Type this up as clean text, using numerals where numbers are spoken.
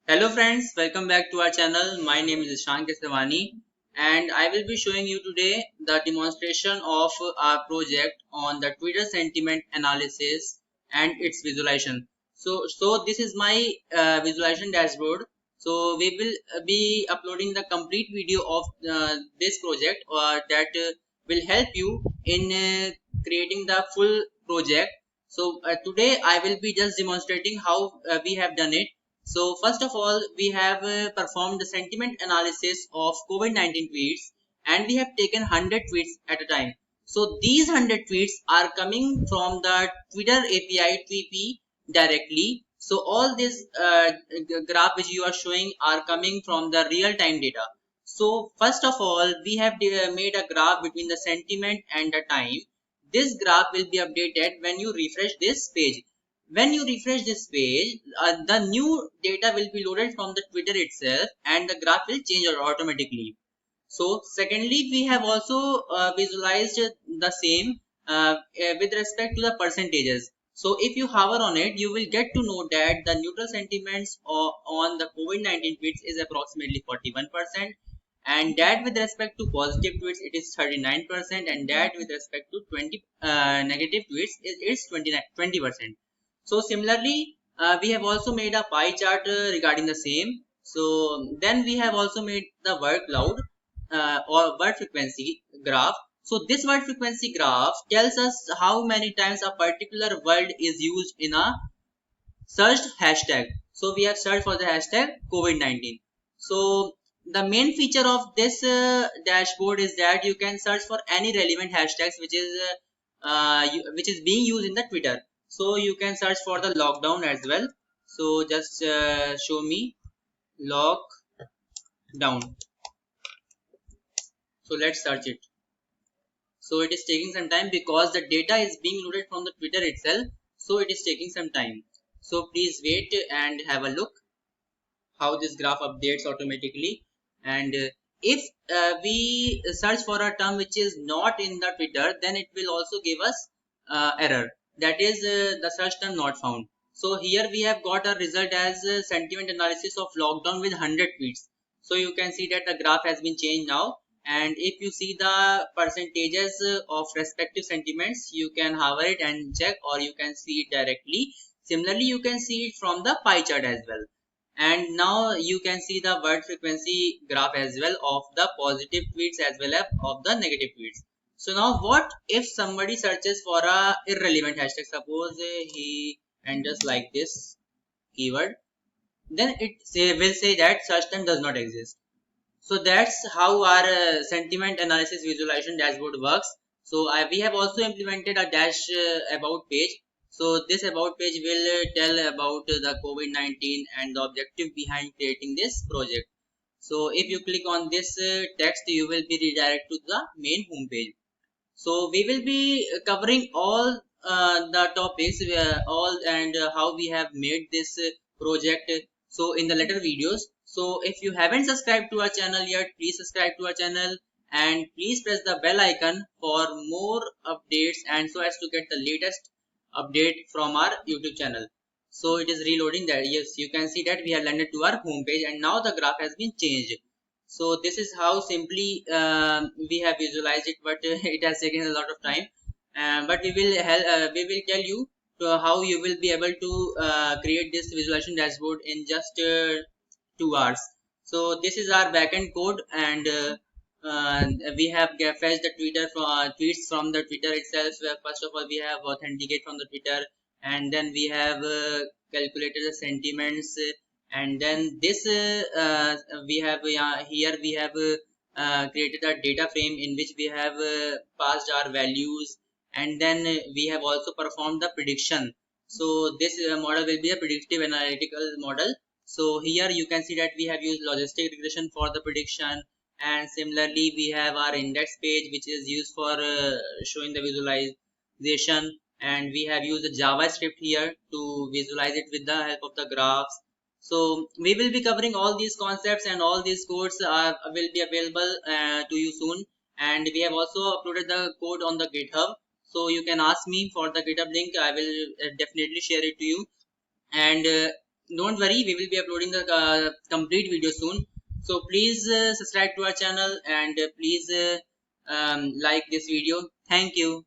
Hello friends, welcome back to our channel. My name is Ishan Kesavani and I will be showing you today the demonstration of our project on the Twitter sentiment analysis and its visualization. So this is my visualization dashboard. So we will be uploading the complete video of this project that will help you in creating the full project. So today I will be just demonstrating how we have done it. So first of all, we have performed the sentiment analysis of COVID-19 tweets and we have taken 100 tweets at a time. So these 100 tweets are coming from the Twitter API TP directly. So all this graph which you are showing are coming from the real-time data. So first of all, we have made a graph between the sentiment and the time. This graph will be updated when you refresh this page. When you refresh this page, the new data will be loaded from the Twitter itself and the graph will change automatically. So secondly, we have also visualized the same with respect to the percentages. So if you hover on it, you will get to know that the neutral sentiments on the COVID-19 tweets is approximately 41%, and that with respect to positive tweets it is 39%, and that with respect to 20 negative tweets it is 20%. So similarly, we have also made a pie chart regarding the same. So then we have also made the word cloud or word frequency graph. So this word frequency graph tells us how many times a particular word is used in a searched hashtag. So we have searched for the hashtag COVID-19. So the main feature of this dashboard is that you can search for any relevant hashtags which is being used in the Twitter. So you can search for the lockdown as well. So just show me lockdown. So let's search it. So it is taking some time because the data is being loaded from the Twitter itself. So it is taking some time. So please wait and have a look how this graph updates automatically. And if we search for a term which is not in the Twitter, then it will also give us error, that is the search term not found. So here we have got a result as sentiment analysis of lockdown with 100 tweets. So you can see that the graph has been changed now, and if you see the percentages of respective sentiments, you can hover it and check, or you can see it directly. Similarly, you can see it from the pie chart as well. And now you can see the word frequency graph as well of the positive tweets as well as of the negative tweets. So now what if somebody searches for a irrelevant hashtag? Suppose he enters like this keyword, then will say that such term does not exist. So that's how our sentiment analysis visualization dashboard works. So we have also implemented a dash about page. So this about page will tell about the COVID-19 and the objective behind creating this project. So if you click on this text, you will be redirected to the main home page. So we will be covering all the topics, all and how we have made this project. So in the later videos. So if you haven't subscribed to our channel yet, please subscribe to our channel and please press the bell icon for more updates and so as to get the latest update from our YouTube channel. So it is reloading that. Yes, you can see that we have landed to our home page and now the graph has been changed. So this is how simply we have visualized it, but it has taken a lot of time. But we will tell you how you will be able to create this visualization dashboard in just 2 hours. So this is our backend code, and we have fetched the tweets from the Twitter itself. First of all, we have authenticate from the Twitter, and then we have calculated the sentiments, and then this we have here we have created a data frame in which we have passed our values, and then we have also performed the prediction. So this model will be a predictive analytical model. So here you can see that we have used logistic regression for the prediction, and similarly we have our index page which is used for showing the visualization, and we have used the JavaScript here to visualize it with the help of the graphs. So we will be covering all these concepts, and all these codes will be available to you soon. And we have also uploaded the code on the GitHub, so you can ask me for the GitHub link. I will definitely share it to you. And don't worry, we will be uploading the complete video soon. So please subscribe to our channel, and please like this video. Thank you.